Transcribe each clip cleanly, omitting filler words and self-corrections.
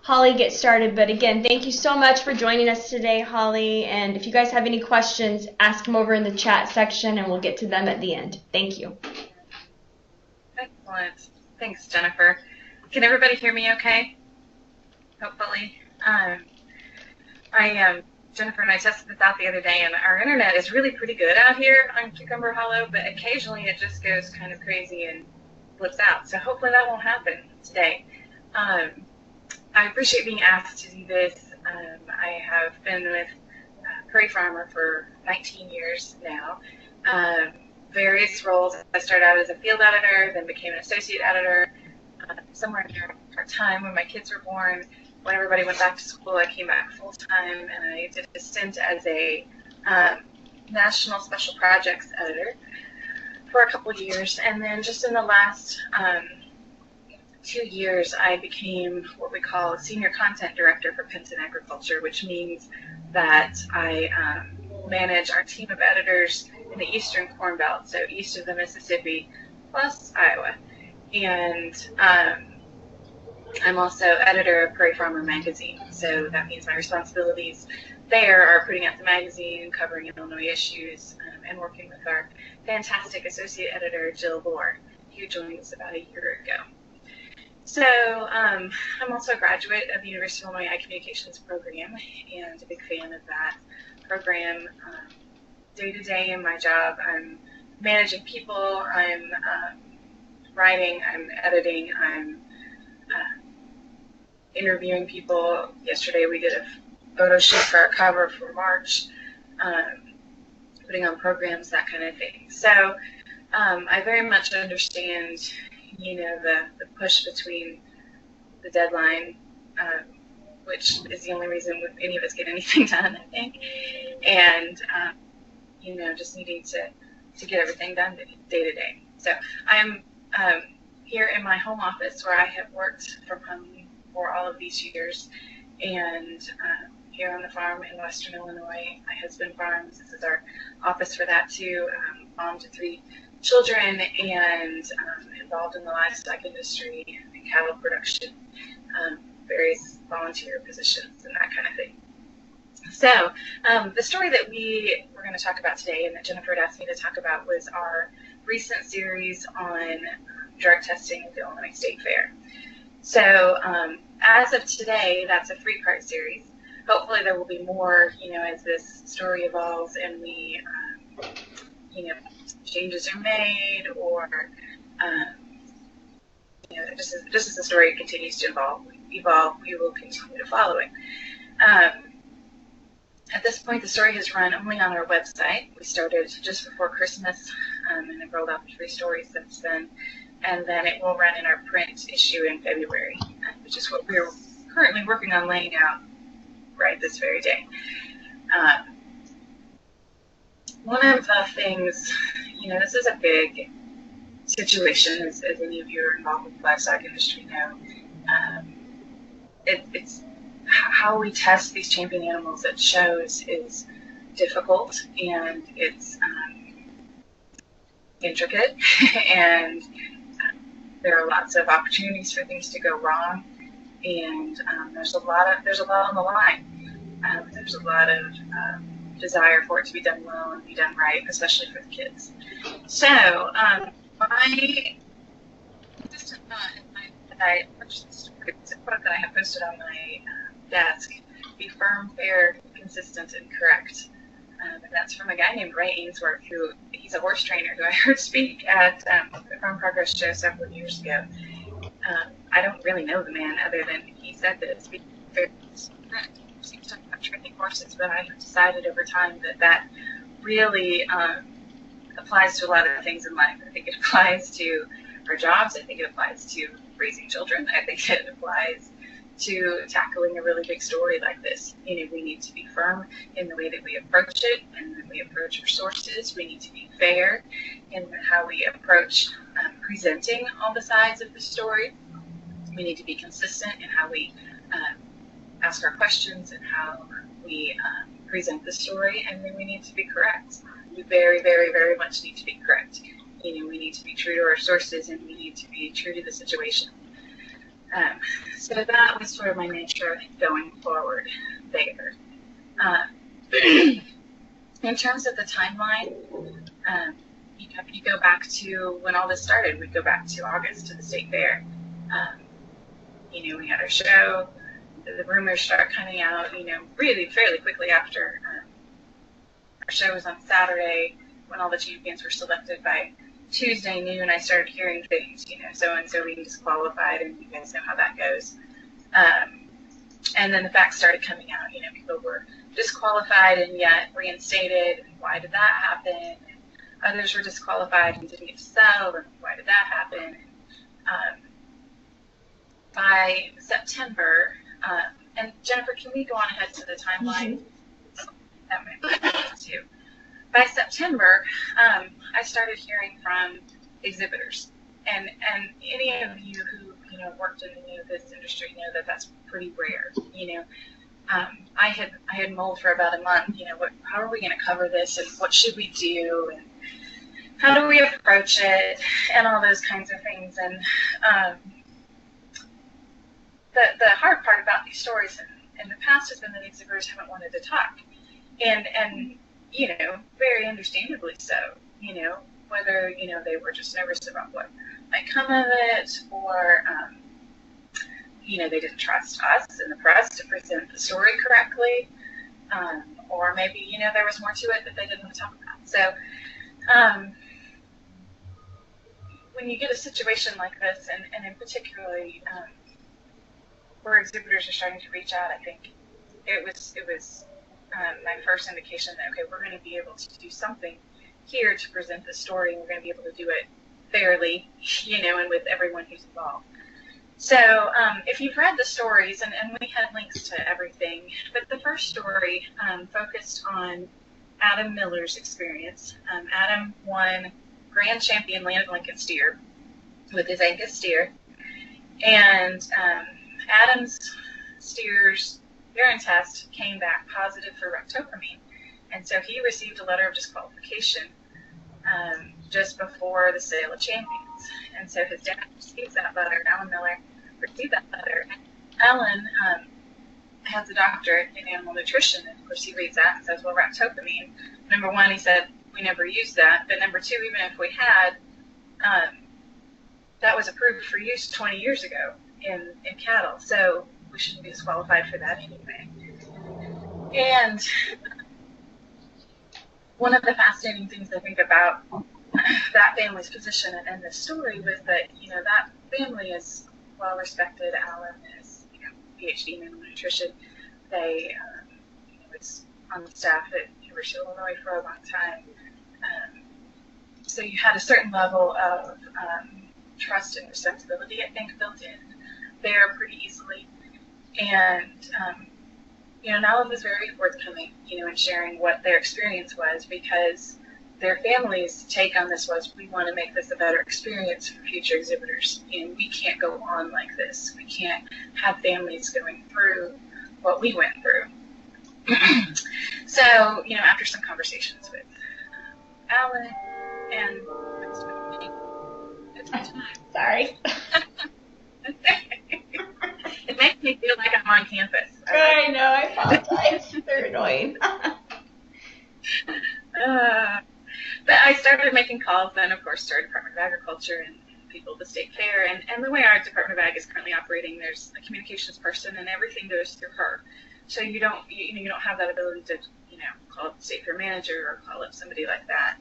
Holly get started. But again, thank you so much for joining us today, Holly. And if you guys have any questions, ask them over in the chat section and we'll get to them at the end. Thank you. Excellent. Thanks, Jennifer. Can everybody hear me okay? Hopefully. Jennifer and I tested this out the other day, and our internet is really pretty good out here on Cucumber Hollow, but occasionally it just goes kind of crazy and flips out. So hopefully that won't happen today. I appreciate being asked to do this. I have been with Prairie Farmer for 19 years now. Various roles. I started out as a field editor, then became an associate editor. Somewhere near part-time when my kids were born. When everybody went back to school, I came back full-time, and I did a stint as a national special projects editor for a couple of years. And then just in the last 2 years, I became what we call a senior content director for Penton Agriculture, which means that I manage our team of editors in the Eastern Corn Belt, so east of the Mississippi, plus Iowa. And I'm also editor of Prairie Farmer magazine, so that means my responsibilities there are putting out the magazine, covering Illinois issues, and working with our fantastic associate editor, Jill Lohr, who joined us about a year ago. So I'm also a graduate of the University of Illinois Ag Communications program and a big fan of that program. Day to day in my job, I'm managing people, I'm writing, I'm editing, I'm interviewing people. Yesterday we did a photo shoot for our cover for March, putting on programs, that kind of thing. So I very much understand, the push between the deadline, which is the only reason any of us get anything done, I think, and just needing to get everything done day to day. So I'm here in my home office where I have worked from home for all of these years, and here on the farm in Western Illinois. My husband farms. This is our office for that too. Mom to 3 children, and involved in the livestock industry and cattle production, various volunteer positions and that kind of thing. So the story that we were going to talk about today, and that Jennifer had asked me to talk about, was our recent series on drug testing at the Illinois State Fair. So as of today, that's a 3-part series. Hopefully there will be more, as this story evolves and we, changes are made, or, just as the story continues to evolve, we will continue to follow it. At this point, the story has run only on our website. We started just before Christmas, and have rolled out 3 stories since then. And then it will run in our print issue in February, which is what we're currently working on laying out right this very day. One of the things, this is a big situation, as any of you who are involved with the livestock industry know. It's how we test these champion animals at shows is difficult, and it's intricate, and there are lots of opportunities for things to go wrong, and there's a lot on the line. There's a lot of desire for it to be done well and be done right, especially for the kids. So I purchased this story. It's a quote that I have posted on my desk: "Be firm, fair, consistent, and correct." And that's from a guy named Ray Ainsworth, he's a horse trainer who I heard speak at the Farm Progress show several years ago. I don't really know the man other than he said that it's fair. He was talking about training horses, but I have decided over time that really applies to a lot of things in life. I think it applies to our jobs. I think it applies to raising children. I think it applies to tackling a really big story like this. We need to be firm in the way that we approach it, and when we approach our sources. We need to be fair in how we approach presenting all the sides of the story. We need to be consistent in how we ask our questions and how we present the story, and then we need to be correct. We very, very, very much need to be correct. We need to be true to our sources, and we need to be true to the situation. So that was sort of my nature going forward there. In terms of the timeline, if you go back to when all this started, we'd go back to August to the state fair. We had our show. The rumors start coming out, really fairly quickly after our show was on Saturday. When all the champions were selected by Tuesday noon, I started hearing things, so-and-so being disqualified, and you guys know how that goes. And then the facts started coming out, people were disqualified and yet reinstated, and why did that happen? And others were disqualified and didn't get to sell, and why did that happen? By September, and Jennifer, can we go on ahead to the timeline? That might be good too. By September, I started hearing from exhibitors, and any of you who worked in this industry know that that's pretty rare. I had mulled for about a month. How are we going to cover this, and what should we do, and how do we approach it, and all those kinds of things. And the hard part about these stories in the past has been that exhibitors haven't wanted to talk, and very understandably so. Whether they were just nervous about what might come of it, or they didn't trust us in the press to present the story correctly, or maybe there was more to it that they didn't want to talk about. So when you get a situation like this, and in particularly where exhibitors are starting to reach out, I think it was my first indication that, okay, we're going to be able to do something here to present the story, and we're going to be able to do it fairly, and with everyone who's involved. So if you've read the stories, and we had links to everything, but the first story focused on Adam Miller's experience. Adam won Grand Champion Land of Lincoln steer with his Angus steer, and Adam's steer's urine test came back positive for ractopamine, and so he received a letter of disqualification just before the sale of champions. And so his dad received that letter, Alan Miller received that letter. Alan has a doctorate in animal nutrition, and of course he reads that and says, well, ractopamine, number one, he said, we never used that, but number two, even if we had, that was approved for use 20 years ago in cattle, so we shouldn't be disqualified for that anyway. And one of the fascinating things I think about that family's position in this story was that, that family is well respected. Alan is, PhD in animal nutrition. They was on the staff at University of Illinois for a long time. So you had a certain level of trust and respectability, I think, built in there pretty easily. And Alan was very forthcoming, in sharing what their experience was, because their family's take on this was, we want to make this a better experience for future exhibitors. We can't go on like this. We can't have families going through what we went through. So, after some conversations with Alan and sorry. It makes me feel like I'm on campus. I know, I apologize. They're annoying. But I started making calls then, of course, to our Department of Agriculture and people at the State Fair. And the way our Department of Ag is currently operating, there's a communications person, and everything goes through her. So you don't have that ability to, call up the State Fair manager or call up somebody like that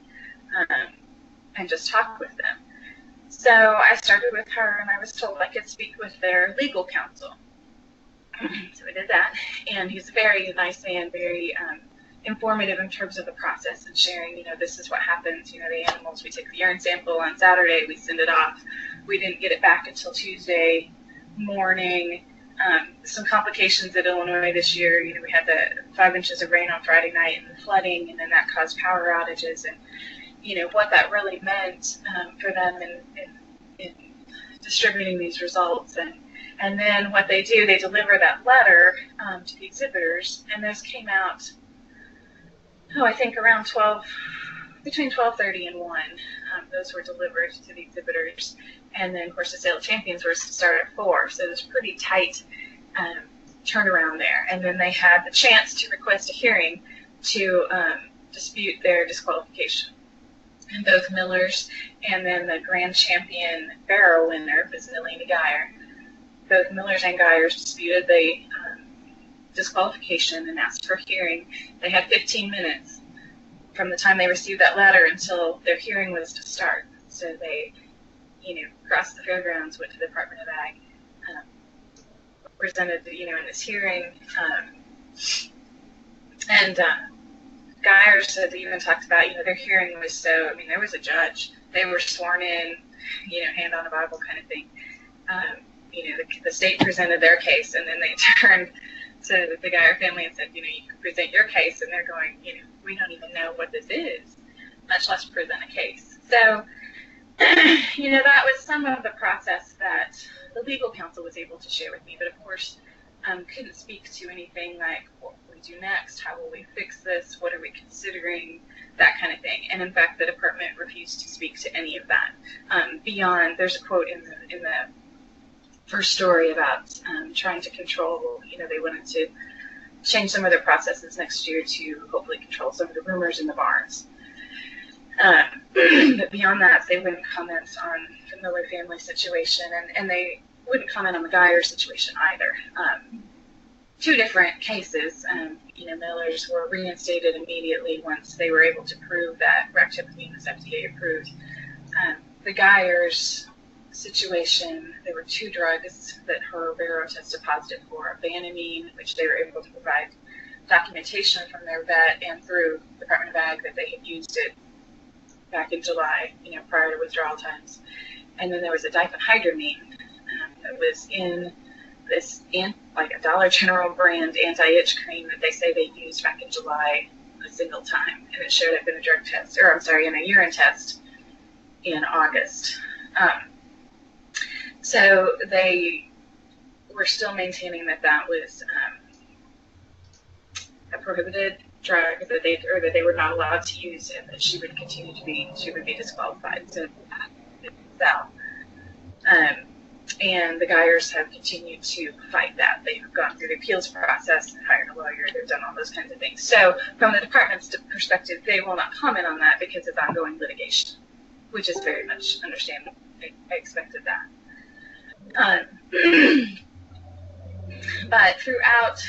and just talk with them. So I started with her, and I was told I could speak with their legal counsel. So I did that, and he's a very nice man, very informative in terms of the process and sharing, this is what happens, the animals, we take the urine sample on Saturday, we send it off. We didn't get it back until Tuesday morning. Some complications at Illinois this year, we had the 5 inches of rain on Friday night and the flooding, and then that caused power outages, and what that really meant for them in distributing these results. And then what they do, they deliver that letter to the exhibitors, and those came out, I think around 12 between 12:30 and 1. Those were delivered to the exhibitors. And then, of course, the sale of champions were to start at 4. So it was pretty tight turnaround there. And then they had the chance to request a hearing to dispute their disqualification. And both Millers and then the grand champion barrow winner, Vasilina Geyer, both Millers and Geyers disputed the disqualification and asked for a hearing. They had 15 minutes from the time they received that letter until their hearing was to start. So they, crossed the fairgrounds, went to the Department of Ag, presented, in this hearing, and Geyers had even talked about, their hearing was so, there was a judge. They were sworn in, hand on a Bible kind of thing. The state presented their case, and then they turned to the Geyer family and said, you can present your case, and they're going, we don't even know what this is, much less present a case. So, that was some of the process that the legal counsel was able to share with me, but of course, couldn't speak to anything like what will we do next, how will we fix this, what are we considering, that kind of thing. And in fact, the department refused to speak to any of that. Beyond, there's a quote in the first story about trying to control, they wanted to change some of their processes next year to hopefully control some of the rumors in the barns. But beyond that, they wouldn't comment on the Miller family situation, and they wouldn't comment on the Geyer situation either. Two different cases. Millers were reinstated immediately once they were able to prove that ractopamine was FDA approved. The Geyers situation, there were 2 drugs that her barrow tested positive for, Vanamine, which they were able to provide documentation from their vet and through the Department of Ag that they had used it back in July, prior to withdrawal times. And then there was a diphenhydramine that was in this, like a Dollar General brand anti-itch cream that they say they used back in July a single time. And it showed up in a drug test, in a urine test in August. So they were still maintaining that was a prohibited drug that they were not allowed to use, and that she would be disqualified. So that didn't sell. And the Geyers have continued to fight that. They've gone through the appeals process, hired a lawyer, they've done all those kinds of things. So from the department's perspective, they will not comment on that because of ongoing litigation, which is very much understandable. I expected that. But throughout,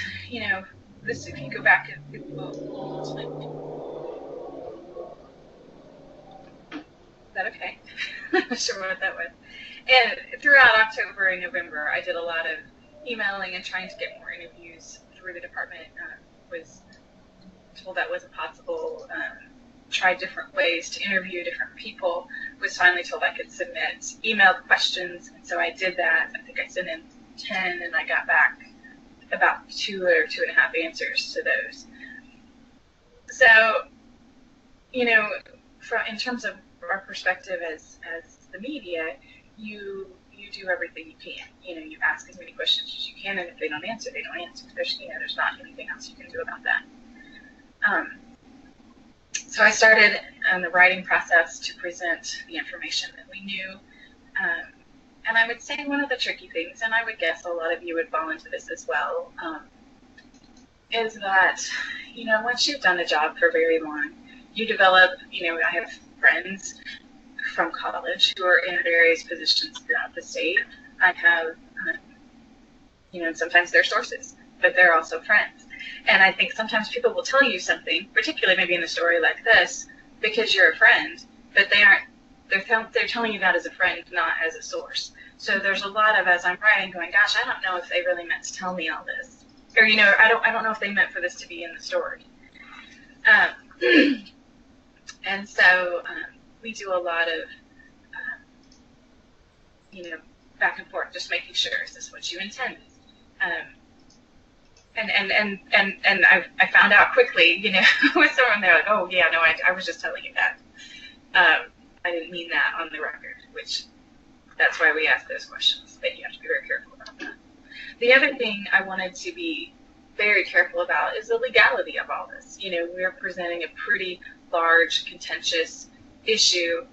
this, if you go back and is that okay? I'm not sure what that was. And throughout October and November, I did a lot of emailing and trying to get more interviews through the department. Was told that wasn't possible. Tried different ways to interview different people. Was finally told I could submit emailed questions, and so I did that. I think I sent in 10, and I got back about 2 or 2.5 answers to those. So, in terms of our perspective as the media, you do everything you can. You ask as many questions as you can, and if they don't answer, they don't answer. There's not anything else you can do about that. So I started the writing process to present the information that we knew. And I would say one of the tricky things, and I would guess a lot of you would fall into this as well, is that, once you've done a job for very long, you develop, I have friends from college who are in various positions throughout the state. I have, and sometimes they're sources, but they're also friends. And I think sometimes people will tell you something, particularly maybe in a story like this, because you're a friend, but they're telling you that as a friend, not as a source. So there's a lot of, as I'm writing, going, gosh, I don't know if they really meant to tell me all this. Or, I don't know if they meant for this to be in the story. And so we do a lot of, back and forth, just making sure, is this what you intended? And I found out quickly, with someone, they're like, oh, yeah, no, I was just telling you that. I didn't mean that on the record, which that's why we ask those questions, but you have to be very careful about that. The other thing I wanted to be very careful about is the legality of all this. We're presenting a pretty large, contentious issue,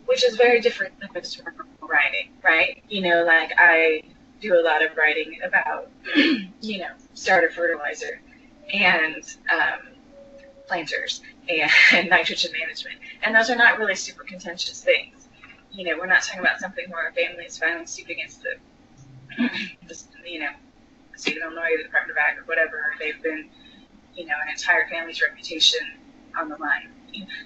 which is very different than historical writing, right? Like I do a lot of writing about, starter fertilizer and planters and nitrogen management. And those are not really super contentious things. We're not talking about something where a family is filing suit against the state of Illinois, the Department of Ag, or whatever. They've been, an entire family's reputation on the line.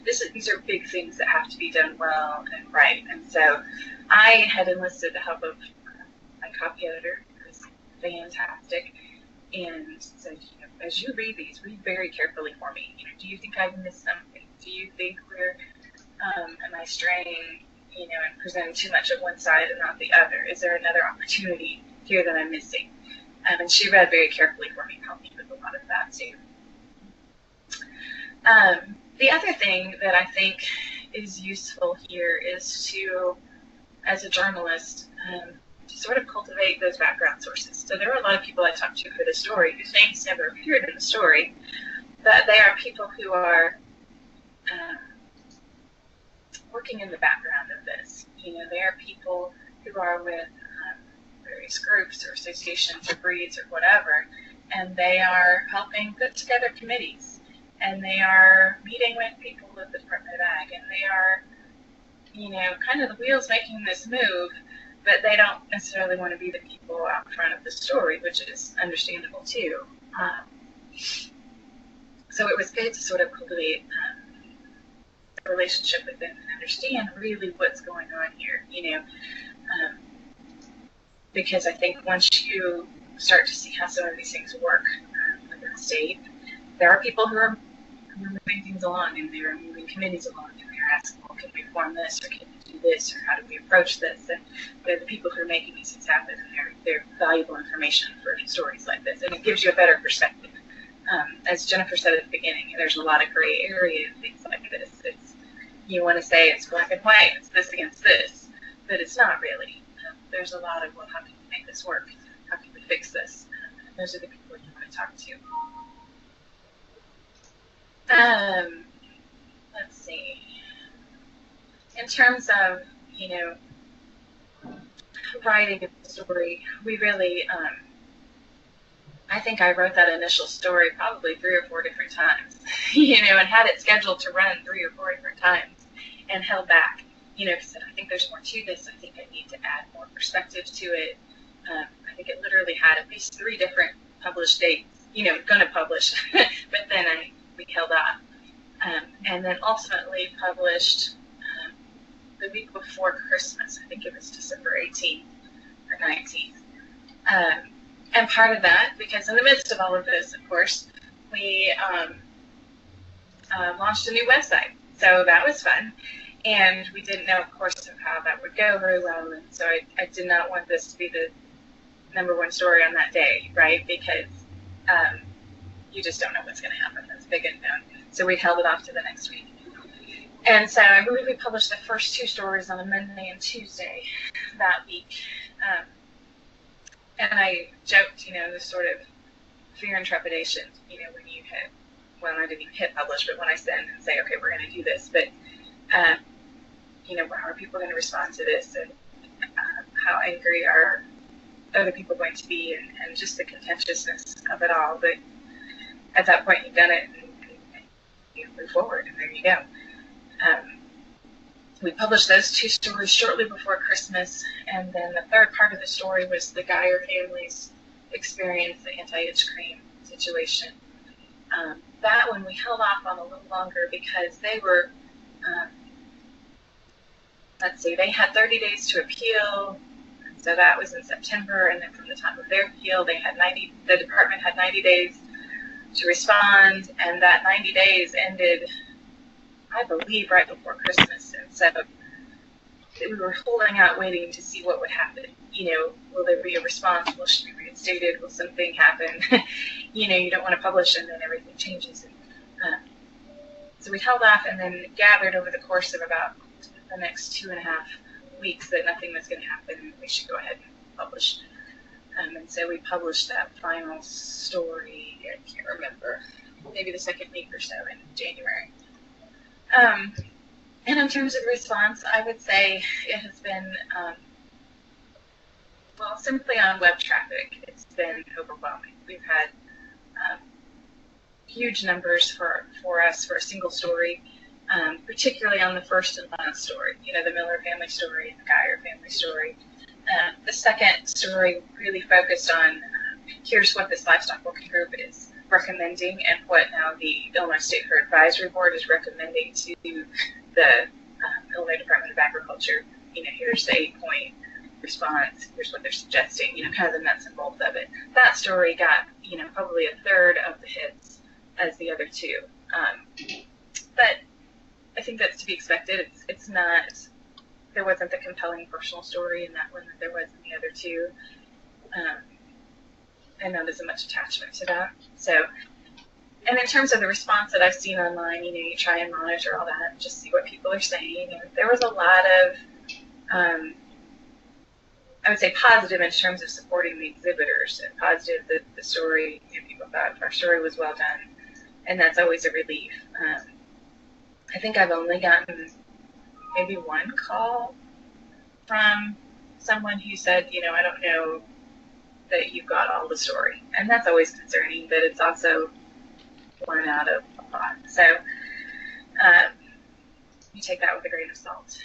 These are big things that have to be done well and right. And so I had enlisted the help of my copy editor, who was fantastic, and said, as you read these, read very carefully for me. Do you think I've missed something? Do you think am I straying, and presenting too much of one side and not the other? Is there another opportunity here that I'm missing? And she read very carefully for me and helped me with a lot of that too. The other thing that I think is useful here is to, as a journalist, to sort of cultivate those background sources. So there are a lot of people I talked to for the story whose names never appeared in the story, but they are people who are working in the background of this. They are people who are with various groups or associations or breeds or whatever, and they are helping put together committees, and they are meeting with people at the Department of Ag, and they are, kind of the wheels making this move, but they don't necessarily want to be the people out front of the story, which is understandable too. So it was good to sort of cultivate a relationship with them and understand really what's going on here, because I think once you start to see how some of these things work within the state, there are people who are moving things along, and they're moving committees along, and they're asking, well, can we form this, or can we do this, or how do we approach this? And they're the people who are making these things happen, and they're valuable information for stories like this, and it gives you a better perspective. As Jennifer said at the beginning, there's a lot of gray area in things like this. You want to say it's black and white, it's this against this, but it's not really. There's a lot of, well, how can we make this work? How can we fix this? And those are the people you want to talk to. Let's see. In terms of, writing a story, we really, I think I wrote that initial story probably 3 or 4 different times, and had it scheduled to run 3 or 4 different times and held back, because I think there's more to this. I think I need to add more perspective to it. I think it literally had at least 3 different published dates, going to publish, but then we held off. And then ultimately published the week before Christmas. I think it was December 18th or 19th. And part of that, because in the midst of all of this, of course, we launched a new website. So that was fun. And we didn't know, of course, how that would go very well. And so I did not want this to be the #1 story on that day, right? Because you just don't know what's going to happen. That's a big unknown. So we held it off to the next week. And so I believe we published the first 2 stories on a Monday and Tuesday that week. And I joked, the sort of fear and trepidation, when you hit, well, I didn't even hit publish, but when I send and say, okay, we're going to do this, but, how are people going to respond to this, and how angry are other people going to be, and just the contentiousness of it all. But at that point, you've done it, and you move forward, and there you go. We published those 2 stories shortly before Christmas, and then the third part of the story was the Geyer family's experience, the anti-itch cream situation. That one we held off on a little longer because they were, they had 30 days to appeal, and so that was in September, and then from the time of their appeal, the department had 90 days to respond, and that 90 days ended, I believe, right before Christmas. And so we were holding out, waiting to see what would happen. Will there be a response? Will she be reinstated? Will something happen? You don't want to publish and then everything changes. And, so we held off and then gathered over the course of about the next 2.5 weeks that nothing was going to happen and we should go ahead and publish. And so we published that final story, I can't remember, maybe the second week or so in January. And in terms of response, I would say it has been, well, simply on web traffic, it's been overwhelming. We've had huge numbers for us for a single story, particularly on the first and last story, the Miller family story and the Geyer family story. The second story really focused on here's what this livestock working group is recommending and what now the Illinois State Herd Advisory Board is recommending to the Illinois Department of Agriculture. Here's the 8-point response, here's what they're suggesting, kind of the nuts and bolts of it. That story got, probably a third of the hits as the other two. But I think that's to be expected. It's not, there wasn't the compelling personal story in that one that there was in the other two. And not as much attachment to that. So, and in terms of the response that I've seen online, you try and monitor all that, just see what people are saying. And there was a lot of, I would say positive in terms of supporting the exhibitors, and positive that the story, people thought our story was well done. And that's always a relief. I think I've only gotten maybe one call from someone who said, I don't know that you've got all the story. And that's always concerning, but it's also one out of a lot. So you take that with a grain of salt.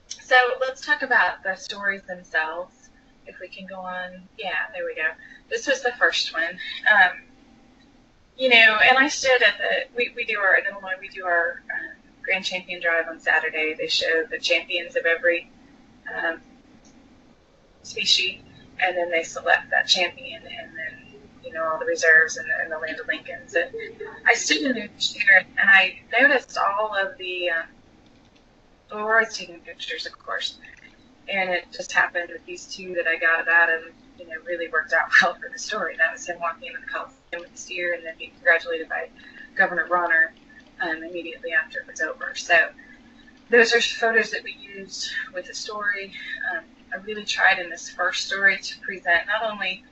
So let's talk about the stories themselves. If we can go on. Yeah, there we go. This was the first one. And I stood at we do our, in Illinois, we do our Grand Champion Drive on Saturday. They show the champions of every species, and then they select that champion, and then, all the reserves and the Land of Lincolns. And I stood in the chair, and I noticed all of the, well, we're always taking pictures, of course, and it just happened that these two that I got out of, really worked out well for the story. That was him walking into the Coliseum with the steer and then being congratulated by Governor Bronner immediately after it was over. So those are photos that we used with the story. I really tried in this first story to present not only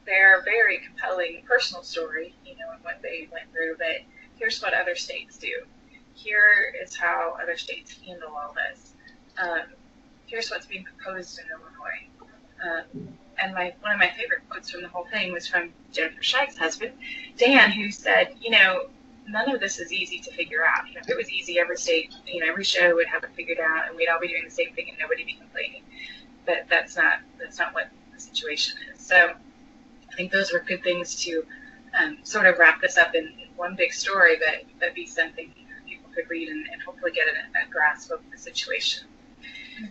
their very compelling personal story, and what they went through, but here's what other states do. Here is how other states handle all this. Here's what's being proposed in Illinois. And one of my favorite quotes from the whole thing was from Jennifer Scheik's husband, Dan, who said, none of this is easy to figure out. If it was easy, every state, every show would have it figured out, and we'd all be doing the same thing, and nobody would be complaining. But that's not what the situation is. So I think those were good things to sort of wrap this up in one big story, but be something people could read and hopefully get a grasp of the situation.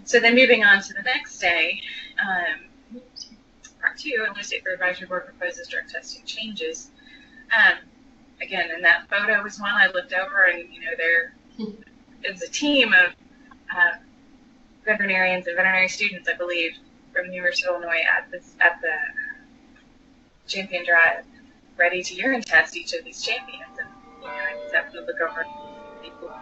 So then moving on to the next day, Part 2, Illinois State Herd Advisory Board proposes drug testing changes. Again, and that photo was one I looked over, and there is a team of veterinarians and veterinary students, I believe, from the University of Illinois at the Champion Drive, ready to urine test each of these champions. And I just have to look over people.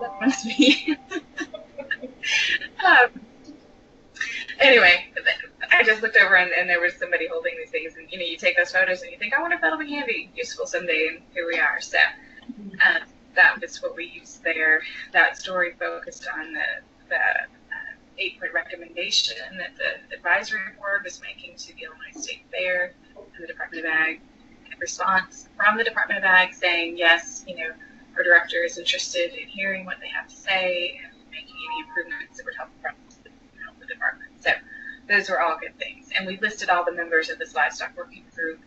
That must be. Anyway, I just looked over and there was somebody holding these things, and you take those photos and you think, I wonder if that'll be handy, useful someday, and here we are. So that was what we used there. That story focused on the 8-point recommendation that the advisory board was making to the Illinois State Fair and the Department of Ag. In response from the Department of Ag saying, yes, our director is interested in hearing what they have to say and making any improvements that would help the department. So those were all good things. And we listed all the members of this livestock working group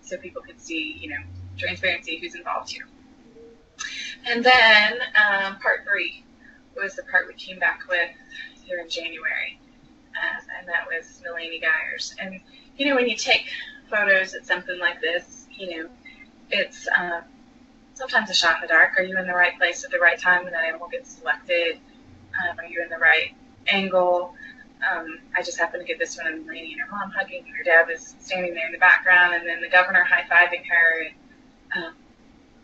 so people could see, transparency, who's involved here. And then Part 3 was the part we came back with here in January, and that was Milanie Geyers. And, when you take photos at something like this, it's sometimes a shot in the dark. Are you in the right place at the right time when that animal gets selected? Are you in the right angle? I just happened to get this one of Milanie and her mom hugging, and her dad was standing there in the background, and then the governor high-fiving her.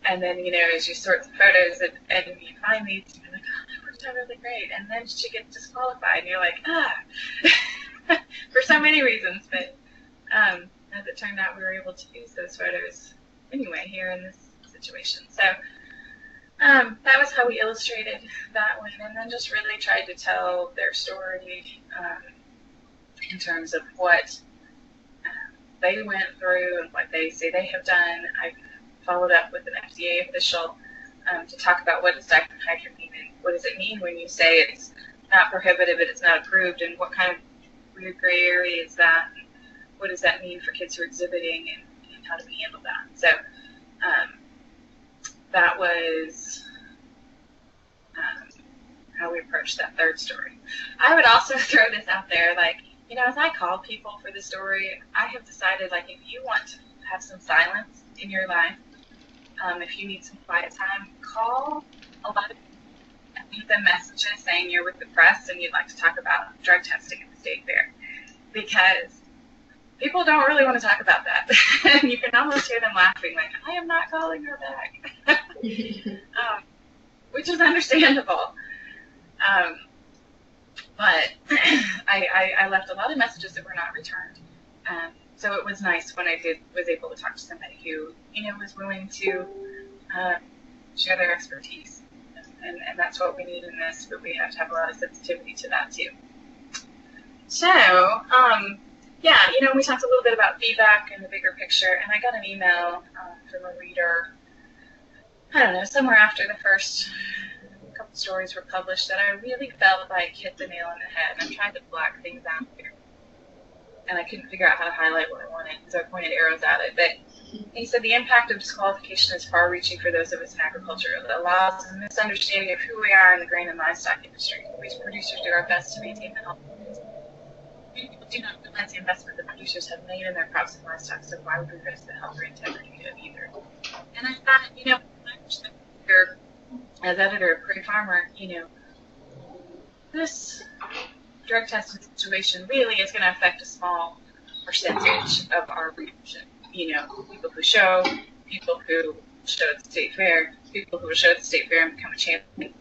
And then, as you sort the photos and you find these, you're like, oh, that worked out really great. And then she gets disqualified, and you're like, for so many reasons. But as it turned out, we were able to use those photos anyway here in this situation. So that was how we illustrated that one, and then just really tried to tell their story in terms of what they went through and what they say they have done. I followed up with an FDA official to talk about what does diphenhydramine mean, and what does it mean when you say it's not prohibited but it's not approved, and what kind of weird gray area is that, and what does that mean for kids who are exhibiting, and how do we handle that. So that was how we approached that third story. I would also throw this out there, like, you know, as I call people for the story, I have decided, like, if you want to have some silence in your life, if you need some quiet time, call a lot of people, leave them messages saying you're with the press and you'd like to talk about drug testing at the state fair, because people don't really want to talk about that. You can almost hear them laughing, like, I am not calling her back, which is understandable. But I left a lot of messages that were not returned. So it was nice when I was able to talk to somebody who, you know, was willing to share their expertise. And that's what we need in this, but we have to have a lot of sensitivity to that too. So, yeah, you know, we talked a little bit about feedback and the bigger picture, and I got an email from a reader, I don't know, somewhere after the first couple stories were published, that I really felt like hit the nail on the head. I'm trying to black things out here, and I couldn't figure out how to highlight what I wanted, so I pointed arrows at it. But he said the impact of disqualification is far-reaching for those of us in agriculture. It allows a misunderstanding of who we are in the grain and livestock industry. We producers do our best to maintain the health. People do not realize the investment that producers have made in their crops and livestock, so why would we risk the health or integrity of either? And I thought, you know, as editor of Prairie Farmer, you know, this drug testing situation really is going to affect a small percentage of our readership. You know, people who show, people who show at the state fair, people who will show at the state fair and become a champion.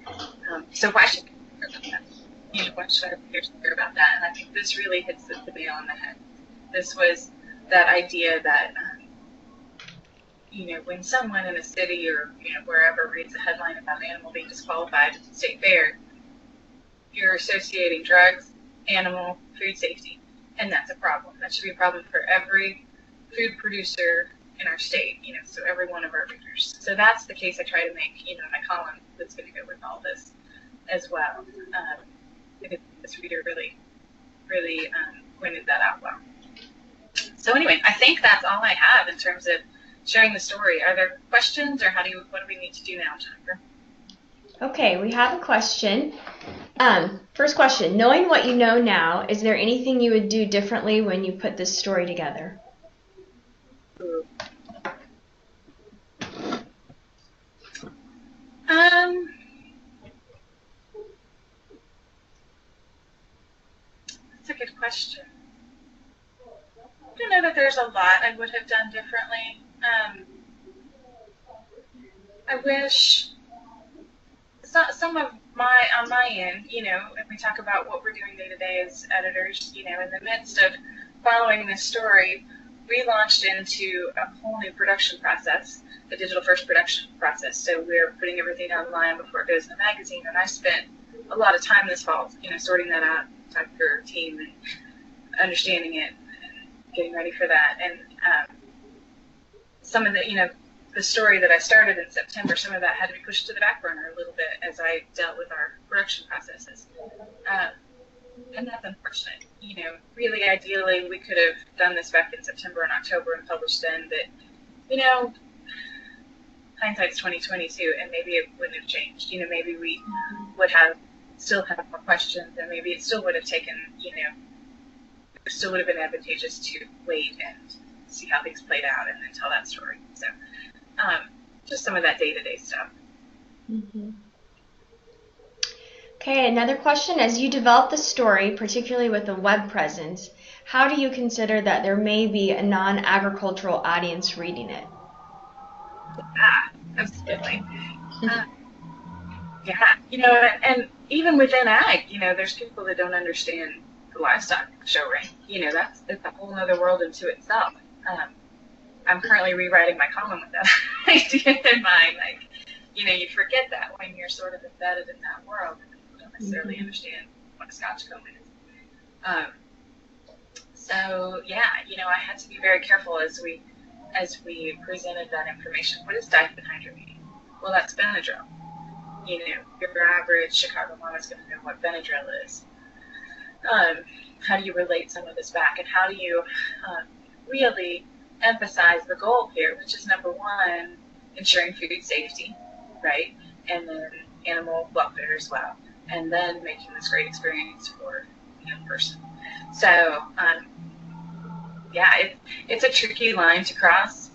So why should we care about that? You know, why should our readers care about that? And I think this really hits the nail on the head. This was that idea that, you know, when someone in a city or, you know, wherever reads a headline about an animal being disqualified at the state fair, you're associating drugs, animal, food safety, and that's a problem. That should be a problem for every food producer in our state, you know, so every one of our readers. So that's the case I try to make, you know, in my column that's going to go with all this as well. Because this reader really pointed that out well. So anyway, I think that's all I have in terms of sharing the story. Are there questions, or what do we need to do now, Jennifer? Okay, we have a question. First question, knowing what you know now, is there anything you would do differently when you put this story together? That's a good question. I don't know that there's a lot I would have done differently. I wish some of on my end, you know, if we talk about what we're doing day to day as editors, you know, in the midst of following this story, we launched into a whole new production process, the digital first production process. So we're putting everything online before it goes in the magazine, and I spent a lot of time this fall, you know, sorting that out, talking to our team and understanding it and getting ready for that. And some of the, you know, the story that I started in September, some of that had to be pushed to the back burner a little bit as I dealt with our production processes. And that's unfortunate. You know, really ideally we could have done this back in September and October and published then, but, you know, hindsight's 20/22, and maybe it wouldn't have changed. You know, maybe we would have still had more questions, and maybe it still would have taken, you know, it still would have been advantageous to wait and see how things played out and then tell that story. So just some of that day-to-day stuff. Mm-hmm. Okay, another question. As you develop the story, particularly with a web presence, how do you consider that there may be a non-agricultural audience reading it? Absolutely. Yeah, you know, and even within ag, you know, there's people that don't understand the livestock showing. You know, it's a whole other world into itself. I'm currently rewriting my column with that idea in mind. Like, you forget that when you're sort of embedded in that world, and people don't necessarily understand what a Scotch comb is. So yeah, I had to be very careful as we presented that information. What does diphenhydramine mean? Well, that's Benadryl. Your average Chicago mom is going to know what Benadryl is. How do you relate some of this back, and how do you really emphasize the goal here, which is number one, ensuring food safety, right? And then animal welfare as well, and then making this great experience for the young person. So, it's a tricky line to cross,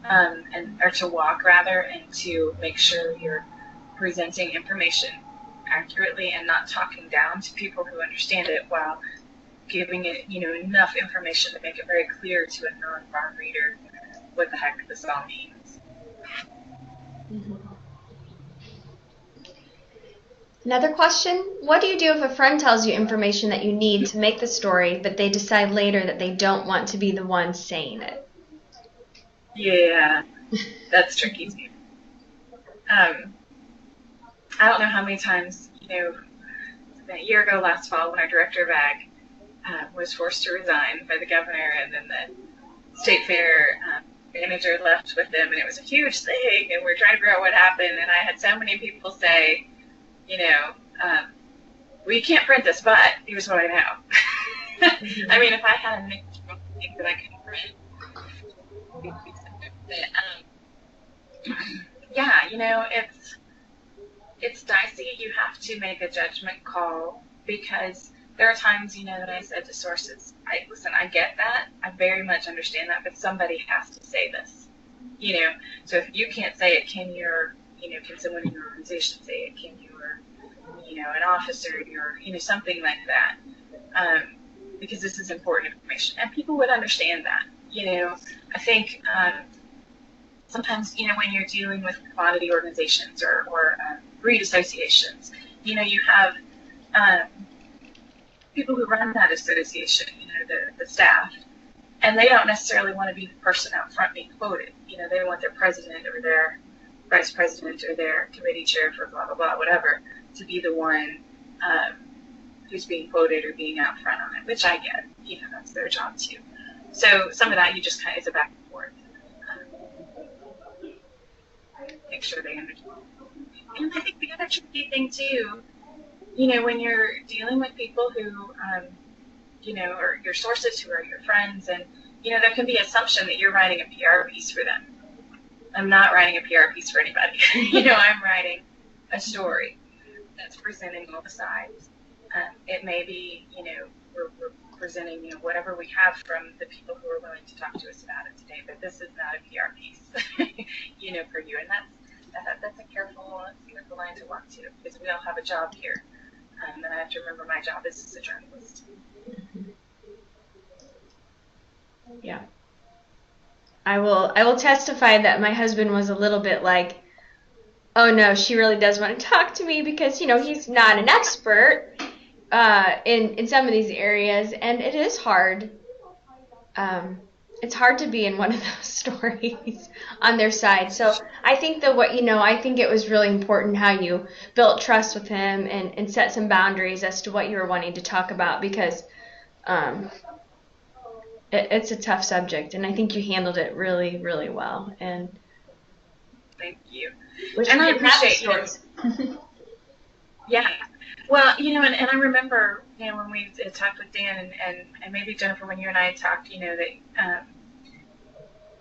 or to walk rather, and to make sure you're presenting information accurately and not talking down to people who understand it, while giving it, enough information to make it very clear to a non-farm reader what the heck this all means. Mm-hmm. Another question: what do you do if a friend tells you information that you need to make the story, but they decide later that they don't want to be the one saying it? Yeah, that's tricky too. I don't know how many times, a year ago last fall, when our director of ag was forced to resign by the governor, and then the state fair manager left with him, and it was a huge thing, and we were trying to figure out what happened, and I had so many people say, we can't print this, but here's what I know. I mean, if I had a thing that I couldn't print, it's dicey. You have to make a judgment call, because there are times, that I said to sources, I get that, I very much understand that, but somebody has to say this, so if you can't say it, can someone in your organization say it? Can your, an officer, or, something like that, because this is important information, and people would understand that. I think sometimes, when you're dealing with commodity organizations or breed associations, you have people who run that association, the staff, and they don't necessarily want to be the person out front being quoted. They want their president or their vice president or their committee chair for blah, blah, blah, whatever, to be the one who's being quoted or being out front on it, which I get. That's their job too. So some of that you just kind of is a back and forth. Make sure they understand. And I think the other tricky thing too, when you're dealing with people who, or your sources who are your friends, and, there can be assumption that you're writing a PR piece for them. I'm not writing a PR piece for anybody. I'm writing a story that's presenting all the sides. It may be, we're presenting, whatever we have from the people who are willing to talk to us about it today, but this is not a PR piece, for you. And that's a careful line to walk to, because we all have a job here. And I have to remember my job is as a journalist. Yeah. I will testify that my husband was a little bit like, oh no, she really does want to talk to me, because, he's not an expert in some of these areas, and it is hard. It's hard to be in one of those stories on their side. So I think I think it was really important how you built trust with him and set some boundaries as to what you were wanting to talk about, because it's a tough subject, and I think you handled it really, really well. And thank you. And I appreciate yours. Yeah. Well, and I remember, when we talked with Dan and maybe Jennifer, when you and I talked, that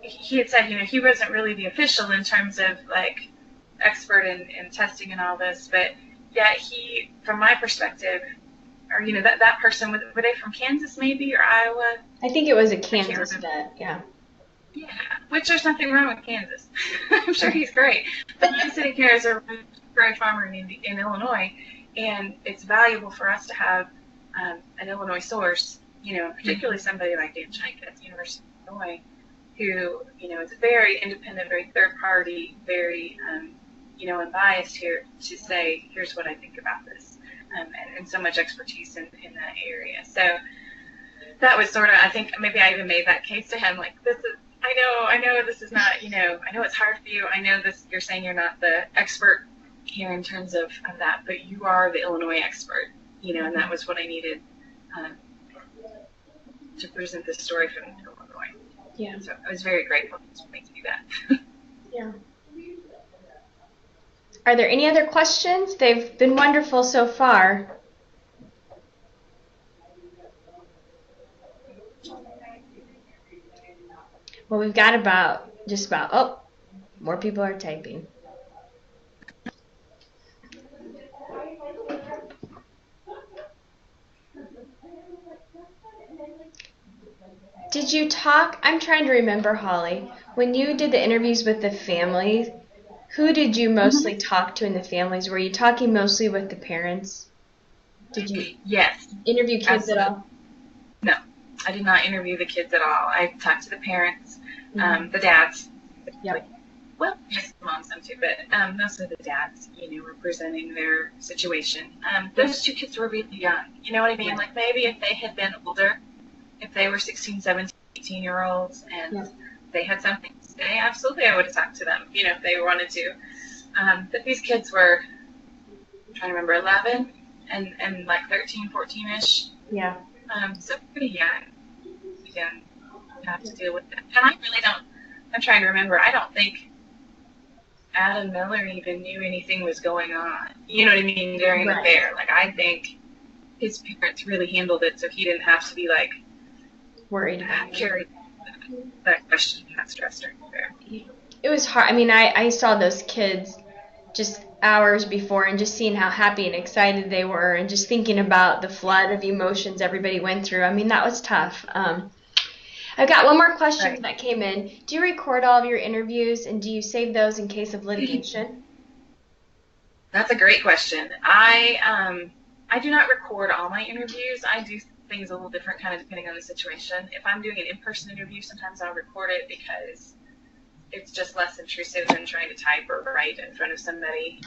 he had said, he wasn't really the official in terms of like expert in testing and all this, but yet he, from my perspective, or that person, were they from Kansas maybe, or Iowa? I think it was a Kansas vet, yeah. Yeah, which there's nothing wrong with Kansas. I'm sure he's great. But I'm sitting here as a dairy farmer in Illinois, and it's valuable for us to have an Illinois source, particularly somebody like Dan Schenk at the University of Illinois, who, is very independent, very third party, very, unbiased here to say, here's what I think about this, and so much expertise in that area. So, that was sort of, I think maybe I even made that case to him, like, I know this is not, I know it's hard for you. I know this, you're saying you're not the expert here in terms of that, but you are the Illinois expert, and that was what I needed to present this story from Illinois. Yeah. So I was very grateful for me to do that. Yeah. Are there any other questions? They've been wonderful so far. Well, we've got oh, more people are typing. Did you talk, I'm trying to remember, Holly, when you did the interviews with the families, who did you mostly talk to in the families? Were you talking mostly with the parents? Did you interview kids Absolutely. at all? No, I did not interview the kids at all. I talked to the parents, the dads. Yep. Well, yes, the moms some too, but most of the dads, were presenting their situation. Those two kids were really young. You know what I mean? Like maybe if they had been older, if they were 16, 17, 18-year-olds and they had something to say, absolutely I would have talked to them, if they wanted to. But these kids were, I'm trying to remember, 11 and like 13, 14-ish. Yeah. So pretty young. Again, have to deal with that. And I really don't, I'm trying to remember, I don't think Adam Miller even knew anything was going on. You know what I mean? During the fair. Like, I think his parents really handled it so he didn't have to be, like, worried. Carry that question, that stress during the fair. It was hard. I mean, I saw those kids just hours before and just seeing how happy and excited they were and just thinking about the flood of emotions everybody went through. I mean, that was tough. I've got one more question that came in. Do you record all of your interviews and do you save those in case of litigation? That's a great question. I do not record all my interviews. I do things a little different kind of depending on the situation. If I'm doing an in-person interview, sometimes I'll record it because it's just less intrusive than trying to type or write in front of somebody.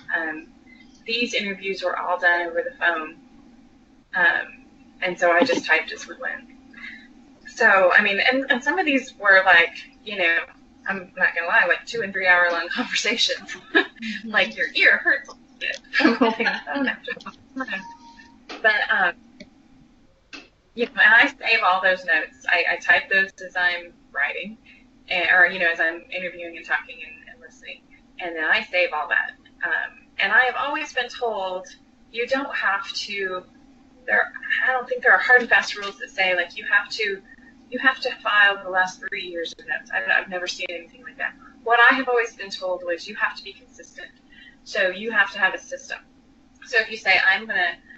These interviews were all done over the phone, and so I just typed as we went. So, I mean, and some of these were like, I'm not going to lie, like 2 and 3 hour long conversations. Like your ear hurts a little bit from holding the phone after that. But, and I save all those notes. I type those as I'm writing, or, as I'm interviewing and talking and listening. And then I save all that. And I have always been told you don't have to, I don't think there are hard and fast rules that say, like, you have to file the last 3 years of notes. I've never seen anything like that. What I have always been told was you have to be consistent. So you have to have a system. So if you say,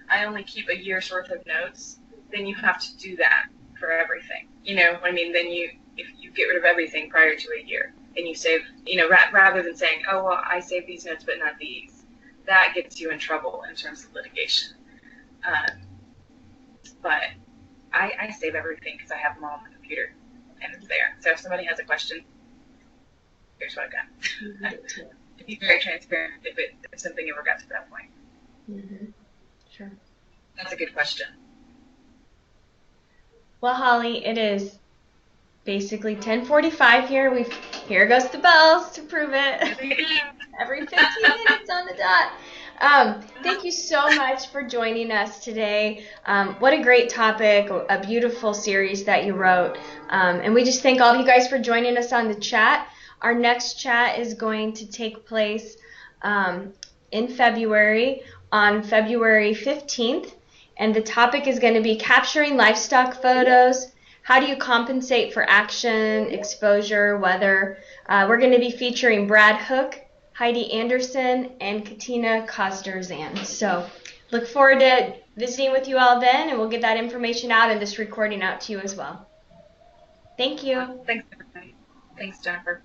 I only keep a year's worth of notes, then you have to do that for everything. I mean, then if you get rid of everything prior to a year and you save, rather than saying, oh, well, I saved these notes, but not these, that gets you in trouble in terms of litigation. But I save everything because I have them all on the computer and it's there. So if somebody has a question, here's what I've got. To be very transparent if something ever got to that point. Mm-hmm. Sure. That's a good question. Well, Holly, it is basically 10:45 here. Here goes the bells to prove it. Every 15 minutes on the dot. Thank you so much for joining us today. What a great topic, a beautiful series that you wrote. And we just thank all of you guys for joining us on the chat. Our next chat is going to take place in February, on February 15th. And the topic is going to be capturing livestock photos. How do you compensate for action, exposure, weather? We're going to be featuring Brad Hook, Heidi Anderson, and Katina Kosterzan. So look forward to visiting with you all then, and we'll get that information out and this recording out to you as well. Thank you. Thanks, everybody. Thanks, Jennifer.